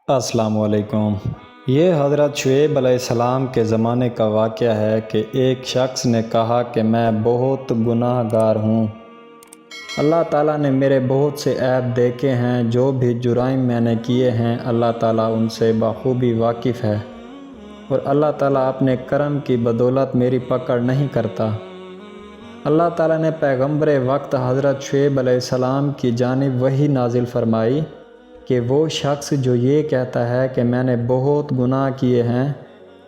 السلام علیکم۔ یہ حضرت شعیب علیہ السلام کے زمانے کا واقعہ ہے کہ ایک شخص نے کہا کہ میں بہت گناہ گار ہوں۔ اللہ تعالیٰ نے میرے بہت سے عیب دیکھے ہیں، جو بھی جرائم میں نے کیے ہیں اللہ تعالیٰ ان سے بخوبی واقف ہے، اور اللہ تعالیٰ اپنے کرم کی بدولت میری پکڑ نہیں کرتا۔ اللہ تعالیٰ نے پیغمبر وقت حضرت شعیب علیہ السلام کی جانب وحی نازل فرمائی کہ وہ شخص جو یہ کہتا ہے کہ میں نے بہت گناہ کیے ہیں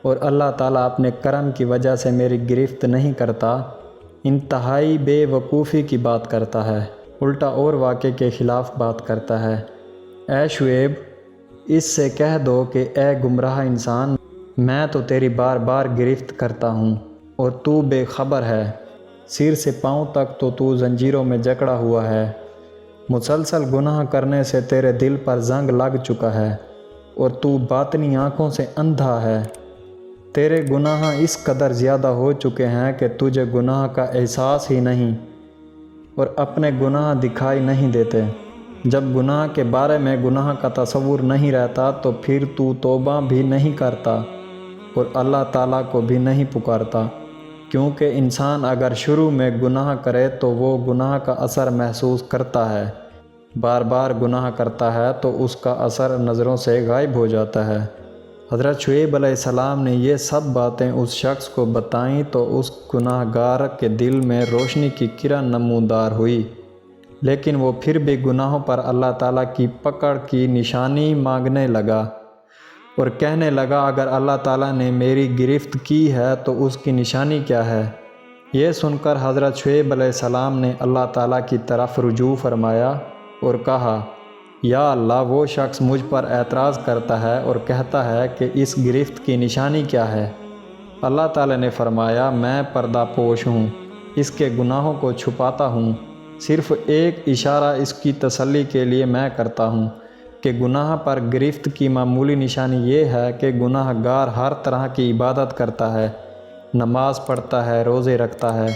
اور اللہ تعالیٰ اپنے کرم کی وجہ سے میری گرفت نہیں کرتا، انتہائی بے وقوفی کی بات کرتا ہے، الٹا اور واقعے کے خلاف بات کرتا ہے۔ اے شعیب، اس سے کہہ دو کہ اے گمراہ انسان، میں تو تیری بار بار گرفت کرتا ہوں اور تو بے خبر ہے، سر سے پاؤں تک تو زنجیروں میں جکڑا ہوا ہے، مسلسل گناہ کرنے سے تیرے دل پر زنگ لگ چکا ہے اور تو باطنی آنکھوں سے اندھا ہے۔ تیرے گناہ اس قدر زیادہ ہو چکے ہیں کہ تجھے گناہ کا احساس ہی نہیں اور اپنے گناہ دکھائی نہیں دیتے۔ جب گناہ کے بارے میں گناہ کا تصور نہیں رہتا تو پھر تو توبہ بھی نہیں کرتا اور اللہ تعالیٰ کو بھی نہیں پکارتا، کیونکہ انسان اگر شروع میں گناہ کرے تو وہ گناہ کا اثر محسوس کرتا ہے، بار بار گناہ کرتا ہے تو اس کا اثر نظروں سے غائب ہو جاتا ہے۔ حضرت شعیب علیہ السلام نے یہ سب باتیں اس شخص کو بتائیں تو اس گناہ گار کے دل میں روشنی کی کرن نمودار ہوئی، لیکن وہ پھر بھی گناہوں پر اللہ تعالیٰ کی پکڑ کی نشانی مانگنے لگا اور کہنے لگا اگر اللہ تعالیٰ نے میری گرفت کی ہے تو اس کی نشانی کیا ہے؟ یہ سن کر حضرت شعیب علیہ السلام نے اللہ تعالیٰ کی طرف رجوع فرمایا اور کہا، یا اللہ، وہ شخص مجھ پر اعتراض کرتا ہے اور کہتا ہے کہ اس گرفت کی نشانی کیا ہے؟ اللہ تعالیٰ نے فرمایا، میں پردہ پوش ہوں، اس کے گناہوں کو چھپاتا ہوں، صرف ایک اشارہ اس کی تسلی کے لیے میں کرتا ہوں کہ گناہ پر گرفت کی معمولی نشانی یہ ہے کہ گناہ گار ہر طرح کی عبادت کرتا ہے، نماز پڑھتا ہے، روزے رکھتا ہے،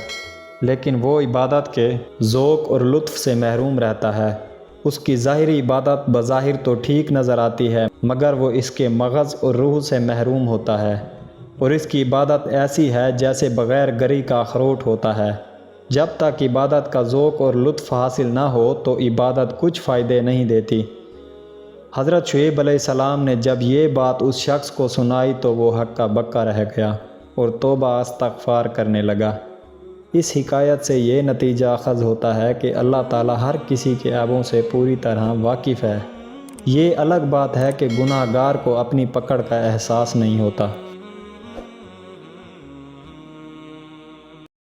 لیکن وہ عبادت کے ذوق اور لطف سے محروم رہتا ہے۔ اس کی ظاہری عبادت بظاہر تو ٹھیک نظر آتی ہے، مگر وہ اس کے مغز اور روح سے محروم ہوتا ہے، اور اس کی عبادت ایسی ہے جیسے بغیر گری کا اخروٹ ہوتا ہے۔ جب تک عبادت کا ذوق اور لطف حاصل نہ ہو تو عبادت کچھ فائدے نہیں دیتی۔ حضرت شعیب علیہ السلام نے جب یہ بات اس شخص کو سنائی تو وہ ہکا بکا رہ گیا اور توبہ استغفار کرنے لگا۔ اس حکایت سے یہ نتیجہ اخذ ہوتا ہے کہ اللہ تعالیٰ ہر کسی کے عیبوں سے پوری طرح واقف ہے۔ یہ الگ بات ہے کہ گناہ گار کو اپنی پکڑ کا احساس نہیں ہوتا۔